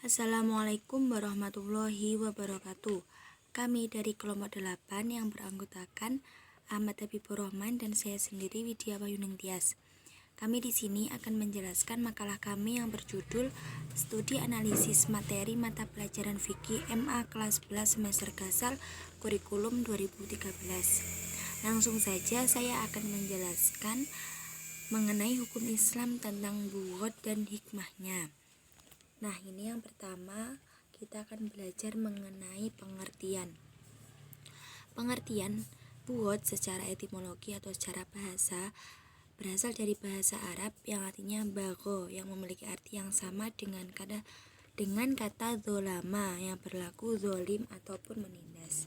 Assalamualaikum warahmatullahi wabarakatuh. Kami dari kelompok 8 yang beranggotakan Ahmad Habibur Rahman dan saya sendiri Widya Wahyuning Tias. Kami di sini akan menjelaskan makalah kami yang berjudul Studi Analisis Materi Mata Pelajaran Fikih MA kelas 11 semester Gasal Kurikulum 2013. Langsung saja saya akan menjelaskan mengenai hukum Islam tentang bughod dan hikmahnya. Nah, ini yang pertama kita akan belajar mengenai pengertian. Pengertian bughod secara etimologi atau secara bahasa berasal dari bahasa Arab yang artinya bagho, yang memiliki arti yang sama dengan kata zolama yang berlaku zolim ataupun menindas.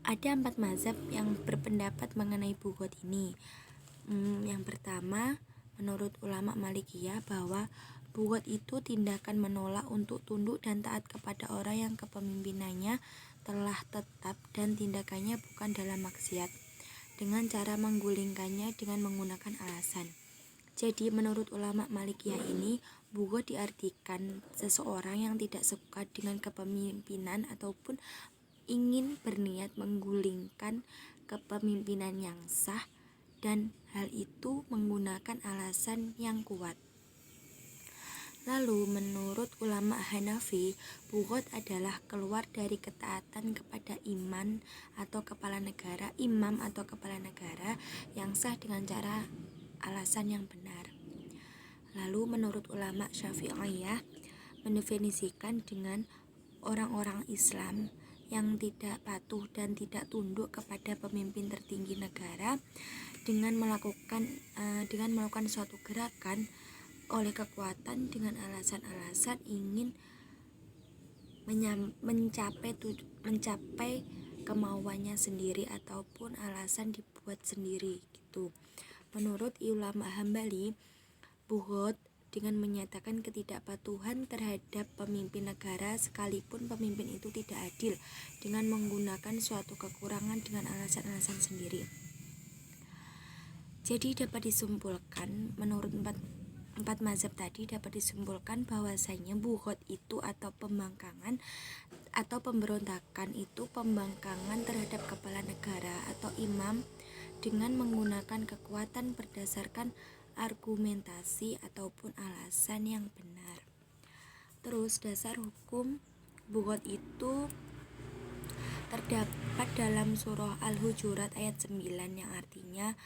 Ada 4 mazhab yang berpendapat mengenai bughod ini. Yang pertama, menurut ulama Malikiyah bahwa bughod itu tindakan menolak untuk tunduk dan taat kepada orang yang kepemimpinannya telah tetap dan tindakannya bukan dalam maksiat, dengan cara menggulingkannya dengan menggunakan alasan. Jadi menurut ulama Malikiyah ini, bughod diartikan seseorang yang tidak suka dengan kepemimpinan ataupun ingin berniat menggulingkan kepemimpinan yang sah, dan hal itu menggunakan alasan yang kuat. Lalu menurut ulama Hanafi, bughod adalah keluar dari ketaatan kepada imam atau kepala negara yang sah dengan cara alasan yang benar. Lalu menurut ulama Syafi'iyah mendefinisikan dengan orang-orang Islam yang tidak patuh dan tidak tunduk kepada pemimpin tertinggi negara dengan melakukan suatu gerakan oleh kekuatan dengan alasan-alasan ingin mencapai kemauannya sendiri ataupun alasan dibuat sendiri gitu. Menurut ulama Hambali, bughod dengan menyatakan ketidakpatuhan terhadap pemimpin negara sekalipun pemimpin itu tidak adil dengan menggunakan suatu kekurangan dengan alasan-alasan sendiri. Jadi dapat disimpulkan menurut empat mazhab tadi dapat disimpulkan bahwasanya bughod itu atau pembangkangan atau pemberontakan itu pembangkangan terhadap kepala negara atau imam dengan menggunakan kekuatan berdasarkan argumentasi ataupun alasan yang benar. Terus dasar hukum bughod itu terdapat dalam surah Al-Hujurat ayat 9 yang artinya,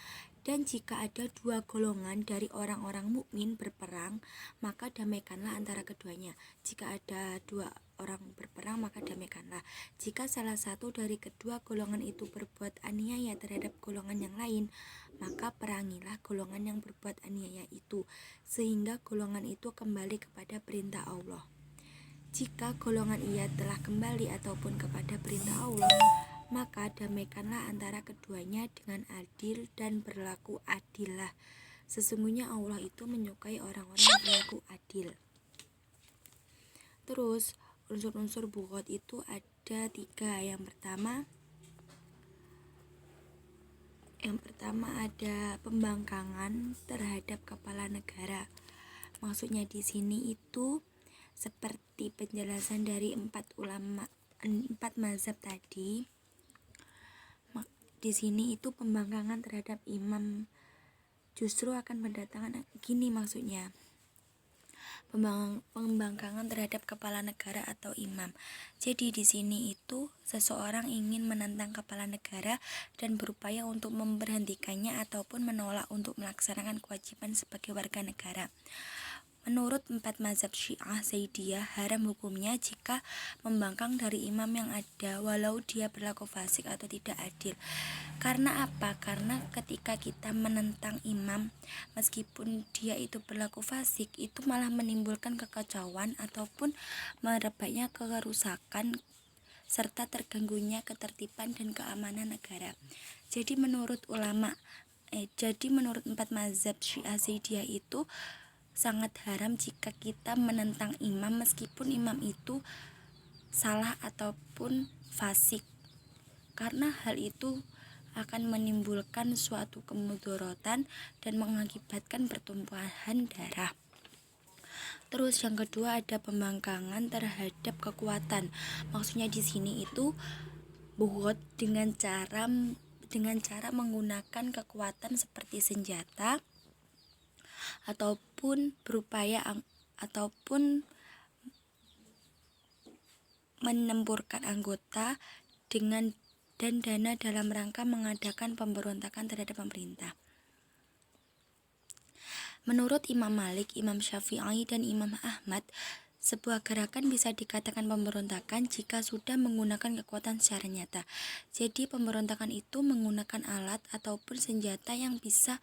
dan jika ada 2 golongan dari orang-orang mukmin berperang, maka damaikanlah antara keduanya. Jika ada 2 orang berperang, maka damaikanlah. Jika salah satu dari kedua golongan itu berbuat aniaya terhadap golongan yang lain, maka perangilah golongan yang berbuat aniaya itu, sehingga golongan itu kembali kepada perintah Allah. Jika golongan ia telah kembali ataupun kepada perintah Allah, maka damaikanlah antara keduanya dengan adil dan berlaku adillah. Sesungguhnya Allah itu menyukai orang-orang yang berlaku adil. Terus unsur-unsur bughod itu ada 3. Yang pertama ada pembangkangan terhadap kepala negara. Maksudnya di sini itu seperti penjelasan dari 4 mazhab tadi. Di sini itu pembangkangan terhadap imam justru akan mendatangkan gini maksudnya. Pembangkangan terhadap kepala negara atau imam. Jadi di sini itu seseorang ingin menentang kepala negara dan berupaya untuk memberhentikannya ataupun menolak untuk melaksanakan kewajiban sebagai warga negara. Menurut 4 mazhab Syiah Zaidiyah, haram hukumnya jika membangkang dari imam yang ada walau dia berlaku fasik atau tidak adil. Karena apa? Karena ketika kita menentang imam meskipun dia itu berlaku fasik, itu malah menimbulkan kekacauan ataupun merebaknya kerusakan serta terganggunya ketertiban dan keamanan negara. Jadi menurut 4 mazhab Syiah Zaidiyah itu sangat haram jika kita menentang imam meskipun imam itu salah ataupun fasik, karena hal itu akan menimbulkan suatu kemudorotan dan mengakibatkan pertumpahan darah. Terus yang kedua ada pembangkangan terhadap kekuatan. Maksudnya di sini itu buhot dengan cara menggunakan kekuatan seperti senjata ataupun ataupun menempurkan anggota dan dana dalam rangka mengadakan pemberontakan terhadap pemerintah. Menurut Imam Malik, Imam Syafi'i, dan Imam Ahmad, sebuah gerakan bisa dikatakan pemberontakan jika sudah menggunakan kekuatan secara nyata. Jadi pemberontakan itu menggunakan alat ataupun senjata yang bisa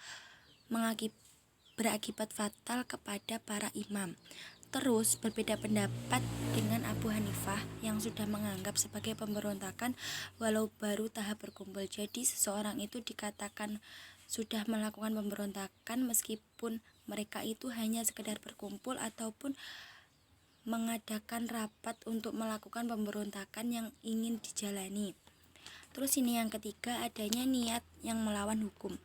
berakibat fatal kepada para imam. Terus berbeda pendapat dengan Abu Hanifah yang sudah menganggap sebagai pemberontakan walau baru tahap berkumpul. Jadi seseorang itu dikatakan sudah melakukan pemberontakan meskipun mereka itu hanya sekedar berkumpul ataupun mengadakan rapat untuk melakukan pemberontakan yang ingin dijalani. Terus ini yang ketiga, adanya niat yang melawan hukum.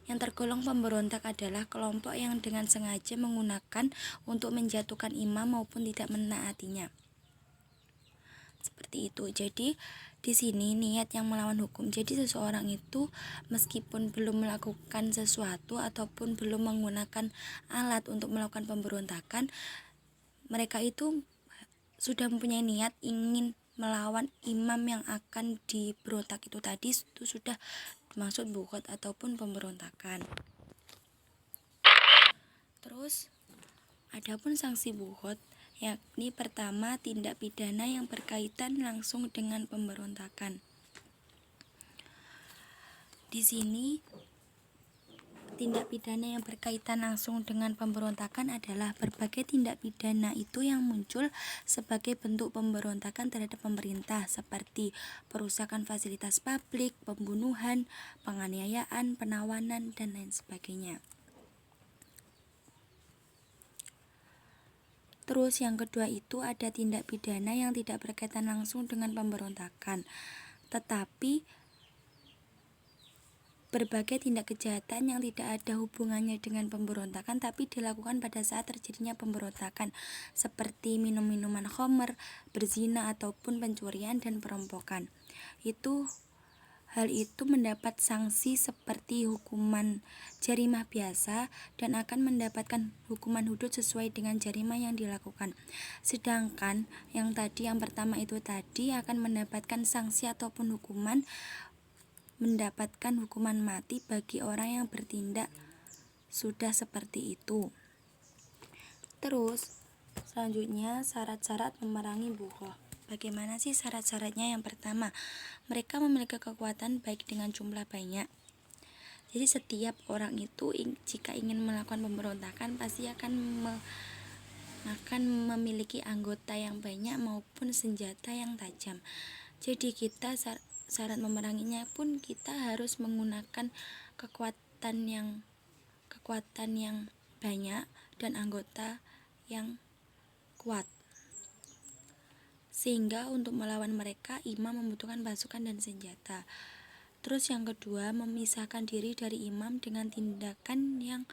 Yang tergolong pemberontak adalah kelompok yang dengan sengaja menggunakan untuk menjatuhkan imam maupun tidak menaatinya. Seperti itu. Jadi di sini niat yang melawan hukum. Jadi seseorang itu meskipun belum melakukan sesuatu ataupun belum menggunakan alat untuk melakukan pemberontakan, mereka itu sudah mempunyai niat ingin melawan imam yang akan diberontak itu tadi, itu sudah dimaksud buhot ataupun pemberontakan. Terus adapun sanksi buhot, yakni pertama tindak pidana yang berkaitan langsung dengan pemberontakan. Di sini tindak pidana yang berkaitan langsung dengan pemberontakan adalah berbagai tindak pidana itu yang muncul sebagai bentuk pemberontakan terhadap pemerintah seperti perusakan fasilitas publik, pembunuhan, penganiayaan, penawanan, dan lain sebagainya. Terus yang kedua itu ada tindak pidana yang tidak berkaitan langsung dengan pemberontakan, tetapi berbagai tindak kejahatan yang tidak ada hubungannya dengan pemberontakan tapi dilakukan pada saat terjadinya pemberontakan, seperti minum minuman khamr, berzina, ataupun pencurian dan perampokan. Hal itu mendapat sanksi seperti hukuman jarimah biasa dan akan mendapatkan hukuman hudud sesuai dengan jarimah yang dilakukan. Sedangkan yang pertama itu tadi akan mendapatkan sanksi ataupun mendapatkan hukuman mati bagi orang yang bertindak sudah seperti itu. Terus selanjutnya syarat-syarat memerangi buhot. Bagaimana sih syarat-syaratnya? Yang pertama, mereka memiliki kekuatan baik dengan jumlah banyak. Jadi setiap orang itu jika ingin melakukan pemberontakan pasti akan memiliki anggota yang banyak maupun senjata yang tajam. Jadi kita syarat memeranginya pun kita harus menggunakan kekuatan yang banyak dan anggota yang kuat. Sehingga untuk melawan mereka imam membutuhkan pasukan dan senjata. Terus yang kedua, memisahkan diri dari imam dengan tindakan yang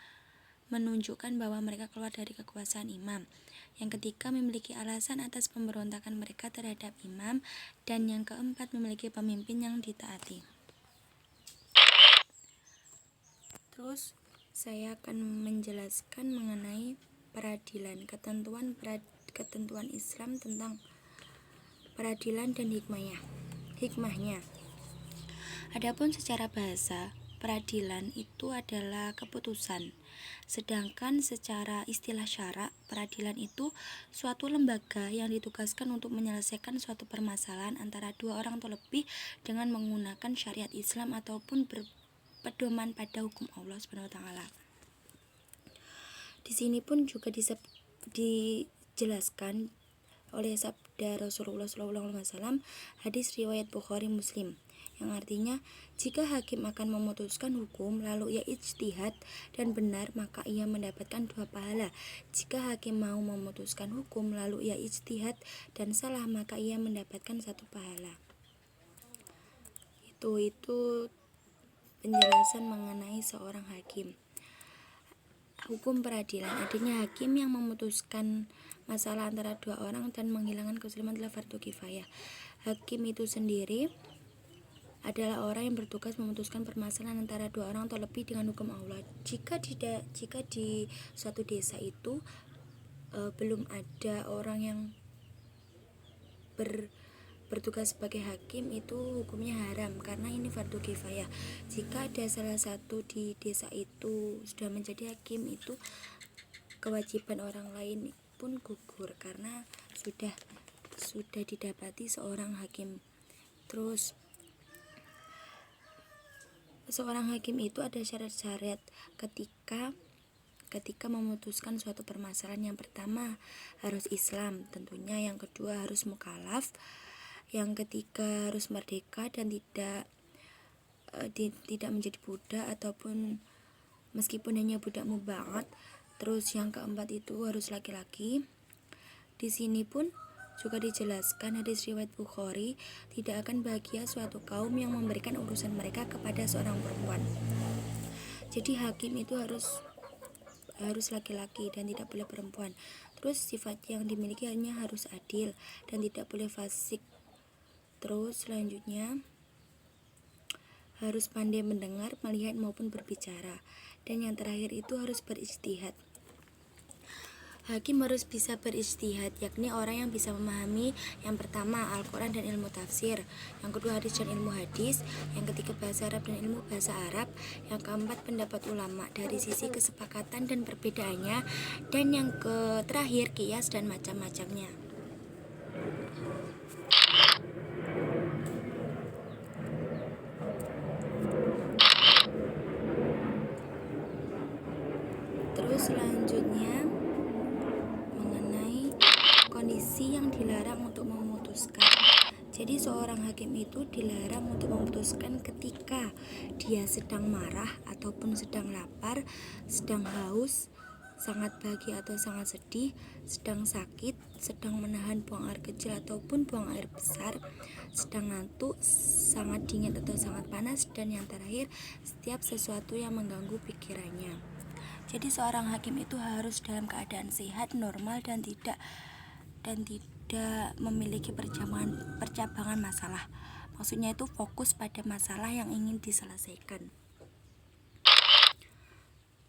menunjukkan bahwa mereka keluar dari kekuasaan imam. Yang ketiga, memiliki alasan atas pemberontakan mereka terhadap imam. Dan yang keempat, memiliki pemimpin yang ditaati. Terus saya akan menjelaskan mengenai peradilan, ketentuan Islam tentang peradilan dan hikmahnya. Adapun secara bahasa, peradilan itu adalah keputusan. Sedangkan secara istilah syara, peradilan itu suatu lembaga yang ditugaskan untuk menyelesaikan suatu permasalahan antara dua orang atau lebih dengan menggunakan syariat Islam ataupun berpedoman pada hukum Allah SWT. Di sini pun juga dijelaskan oleh sabda Rasulullah SAW, hadis riwayat Bukhari Muslim, yang artinya jika hakim akan memutuskan hukum lalu ia ijtihad dan benar maka ia mendapatkan 2 pahala. Jika hakim mau memutuskan hukum lalu ia ijtihad dan salah maka ia mendapatkan 1 pahala. Itu penjelasan mengenai seorang hakim. Hukum peradilan, adanya hakim yang memutuskan masalah antara dua orang dan menghilangkan kezaliman adalah fardu kifayah. Hakim itu sendiri adalah orang yang bertugas memutuskan permasalahan antara dua orang atau lebih dengan hukum Allah. Jika di suatu desa itu belum ada orang yang bertugas sebagai hakim, itu hukumnya haram karena ini fardu kifayah. Jika ada salah satu di desa itu sudah menjadi hakim, itu kewajiban orang lain pun gugur karena sudah didapati seorang hakim. Terus seorang hakim itu ada syarat-syarat ketika memutuskan suatu permasalahan. Yang pertama harus Islam tentunya, yang kedua harus mukallaf, yang ketiga harus merdeka dan tidak menjadi budak ataupun meskipun hanya budak muba'ad. Terus yang keempat itu harus laki-laki. Di sini pun juga dijelaskan hadis riwayat Bukhari, tidak akan bahagia suatu kaum yang memberikan urusan mereka kepada seorang perempuan. Jadi hakim itu harus laki-laki dan tidak boleh perempuan. Terus sifat yang dimiliki hanya harus adil dan tidak boleh fasik. Terus selanjutnya harus pandai mendengar, melihat maupun berbicara. Dan yang terakhir itu harus berijtihad. Hakim harus bisa berijtihad, yakni orang yang bisa memahami yang pertama Al-Quran dan ilmu tafsir, yang kedua hadis dan ilmu hadis, yang ketiga bahasa Arab dan ilmu bahasa Arab, yang keempat pendapat ulama dari sisi kesepakatan dan perbedaannya, dan yang terakhir qiyas dan macam-macamnya. Terus selanjutnya mengenai kondisi yang dilarang untuk memutuskan. Jadi seorang hakim itu dilarang untuk memutuskan ketika dia sedang marah ataupun sedang lapar, sedang haus, sangat bahagia atau sangat sedih, sedang sakit, sedang menahan buang air kecil ataupun buang air besar, sedang ngantuk, sangat dingin atau sangat panas, dan yang terakhir setiap sesuatu yang mengganggu pikirannya. Jadi seorang hakim itu harus dalam keadaan sehat, normal, dan tidak memiliki percabangan masalah. Maksudnya itu fokus pada masalah yang ingin diselesaikan.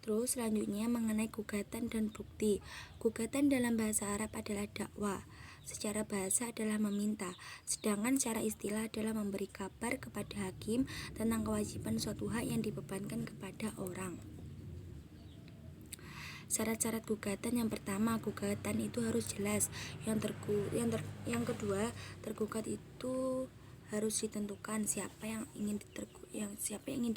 Terus selanjutnya mengenai gugatan dan bukti. Gugatan dalam bahasa Arab adalah dakwah. Secara bahasa adalah meminta, sedangkan secara istilah adalah memberi kabar kepada hakim tentang kewajiban suatu hak yang dibebankan kepada orang. Syarat-syarat gugatan, yang pertama gugatan itu harus jelas. Yang kedua, tergugat itu harus ditentukan siapa yang ingin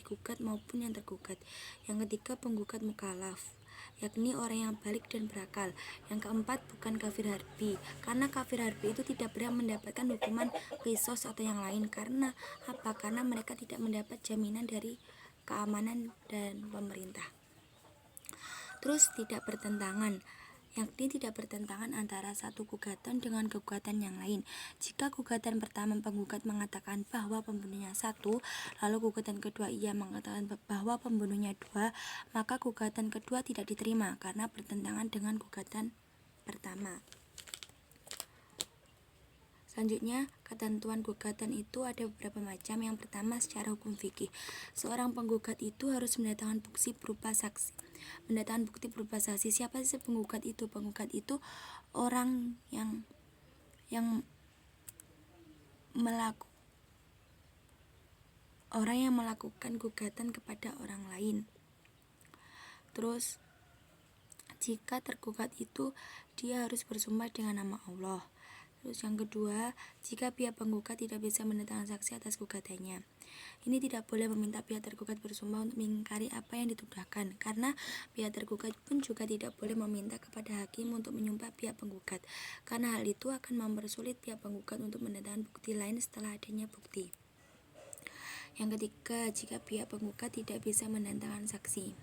digugat maupun yang tergugat. Yang ketiga, penggugat mukallaf, yakni orang yang balik dan berakal. Yang keempat, bukan kafir harbi, karena kafir harbi itu tidak berhak mendapatkan hukuman qisas atau yang lain. Karena apa? Karena mereka tidak mendapat jaminan dari keamanan dan pemerintah. Terus tidak bertentangan, yakni tidak bertentangan antara satu gugatan dengan gugatan yang lain. Jika gugatan pertama penggugat mengatakan bahwa pembunuhnya 1, lalu gugatan kedua ia mengatakan bahwa pembunuhnya 2, maka gugatan kedua tidak diterima karena bertentangan dengan gugatan pertama. Selanjutnya, ketentuan gugatan itu ada beberapa macam. Yang pertama, secara hukum fikih, seorang penggugat itu harus mendatangkan bukti berupa saksi. Siapa sih penggugat itu? Penggugat itu orang yang melakukan gugatan kepada orang lain. Terus jika tergugat itu dia harus bersumpah dengan nama Allah. Terus yang kedua, jika pihak penggugat tidak bisa mendatangkan saksi atas gugatannya, ini tidak boleh meminta pihak tergugat bersumpah untuk mengingkari apa yang dituduhkan, karena pihak tergugat pun juga tidak boleh meminta kepada hakim untuk menyumpah pihak penggugat, karena hal itu akan mempersulit pihak penggugat untuk mendatangkan bukti lain setelah adanya bukti. Yang ketiga, jika pihak penggugat tidak bisa mendatangkan saksi.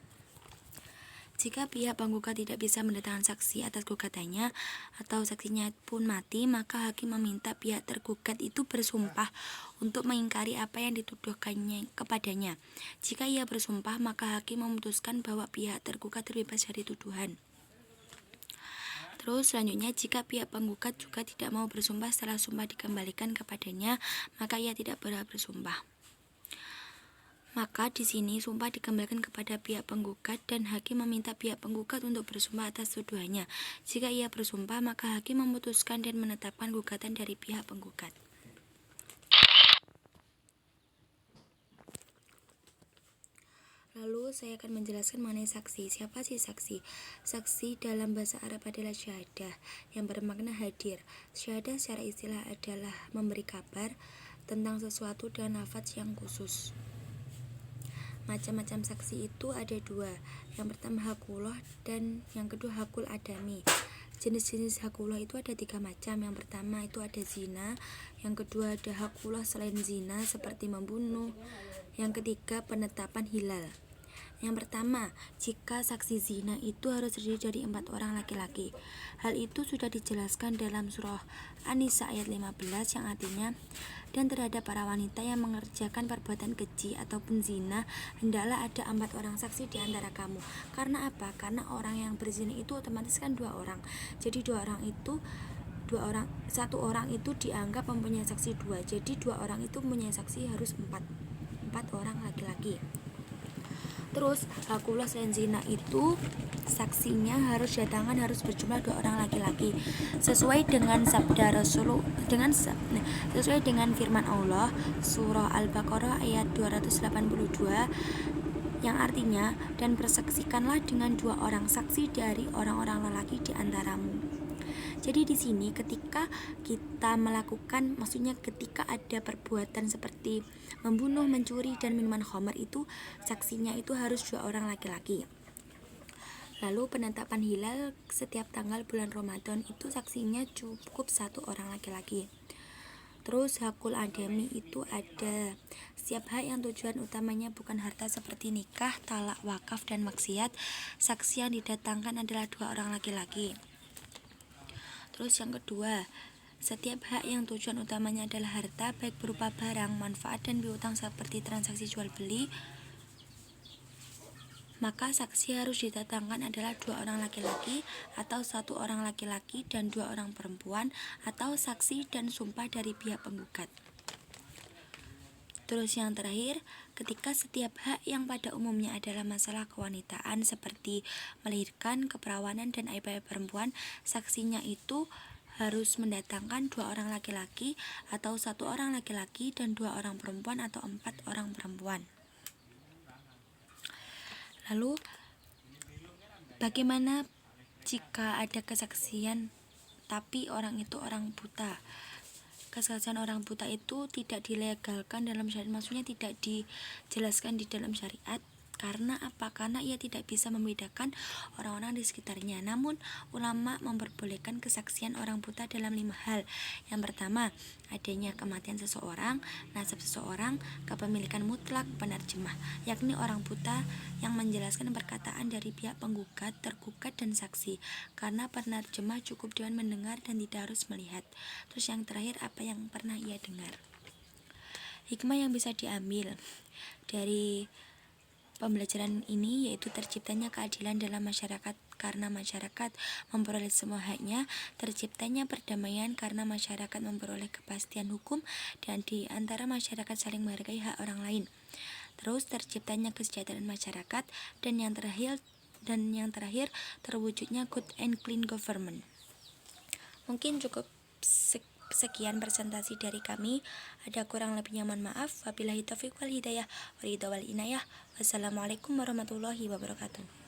Jika pihak penggugat tidak bisa mendatangkan saksi atas gugatannya atau saksinya pun mati, maka hakim meminta pihak tergugat itu bersumpah untuk mengingkari apa yang dituduhkannya kepadanya. Jika ia bersumpah, maka hakim memutuskan bahwa pihak tergugat terbebas dari tuduhan. Terus selanjutnya, jika pihak penggugat juga tidak mau bersumpah setelah sumpah dikembalikan kepadanya, maka ia tidak berhak bersumpah. Maka di sini sumpah dikembalikan kepada pihak penggugat dan hakim meminta pihak penggugat untuk bersumpah atas tuduhannya. Jika ia bersumpah, maka hakim memutuskan dan menetapkan gugatan dari pihak penggugat. Lalu saya akan menjelaskan mengenai saksi. Siapa sih saksi? Saksi dalam bahasa Arab adalah syahadah yang bermakna hadir. Syahadah secara istilah adalah memberi kabar tentang sesuatu dengan lafaz yang khusus. Macam-macam saksi itu ada dua. Yang pertama hakullah dan yang kedua hakul adami. Jenis-jenis hakullah itu ada 3 macam. Yang pertama itu ada zina, yang kedua ada hakullah selain zina seperti membunuh, yang ketiga penetapan hilal. Yang pertama, jika saksi zina itu harus terdiri dari 4 orang laki-laki. Hal itu sudah dijelaskan dalam surah An-Nisa ayat 15 yang artinya, dan terhadap para wanita yang mengerjakan perbuatan keji ataupun zina, hendaklah ada 4 orang saksi di antara kamu. Karena apa? Karena orang yang berzina itu otomatis kan 2 orang. Jadi satu orang itu dianggap mempunyai saksi 2. Jadi 2 orang itu mempunyai saksi harus 4 orang laki-laki. Terus hakullah selain zina itu saksinya harus berjumlah 2 orang laki-laki sesuai dengan sabda Rasul sesuai dengan firman Allah surah Al-Baqarah ayat 282 yang artinya, dan persaksikanlah dengan 2 orang saksi dari orang-orang lelaki di antaramu. Jadi di sini ketika kita melakukan, maksudnya ketika ada perbuatan seperti membunuh, mencuri, dan minuman khamar itu saksinya itu harus 2 orang laki-laki. Lalu penetapan hilal setiap tanggal bulan Ramadan itu saksinya cukup 1 orang laki-laki. Terus hakul adami itu ada setiap hak yang tujuan utamanya bukan harta seperti nikah, talak, wakaf, dan maksiat. Saksi yang didatangkan adalah 2 orang laki-laki. Terus yang kedua, setiap hak yang tujuan utamanya adalah harta, baik berupa barang, manfaat, dan piutang seperti transaksi jual beli, maka saksi harus didatangkan adalah 2 orang laki-laki atau 1 orang laki-laki dan 2 orang perempuan, atau saksi dan sumpah dari pihak penggugat. Terus yang terakhir, ketika setiap hak yang pada umumnya adalah masalah kewanitaan seperti melahirkan, keperawanan, dan aib-aib perempuan, saksinya itu harus mendatangkan 2 orang laki-laki atau 1 orang laki-laki dan 2 orang perempuan atau 4 orang perempuan. Lalu bagaimana jika ada kesaksian tapi orang itu orang buta? Kesaksian orang buta itu tidak dilegalkan dalam syariat, maksudnya tidak dijelaskan di dalam syariat. Karena apa? Karena ia tidak bisa membedakan orang-orang di sekitarnya. Namun ulama memperbolehkan kesaksian orang buta dalam 5 hal. Yang pertama, adanya kematian seseorang, nasab seseorang, kepemilikan mutlak, penerjemah, yakni orang buta yang menjelaskan perkataan dari pihak penggugat, tergugat, dan saksi. Karena penerjemah cukup dengan mendengar dan tidak harus melihat. Terus yang terakhir, apa yang pernah ia dengar. Hikmah yang bisa diambil dari pembelajaran ini yaitu terciptanya keadilan dalam masyarakat karena masyarakat memperoleh semua haknya, terciptanya perdamaian karena masyarakat memperoleh kepastian hukum dan di antara masyarakat saling menghargai hak orang lain. Terus terciptanya kesejahteraan masyarakat dan yang terakhir terwujudnya good and clean government. Mungkin cukup sekian presentasi dari kami. Ada kurang lebihnya mohon maaf. Wabillahi taufiq wal hidayah, wal inayah. Wassalamualaikum warahmatullahi wabarakatuh.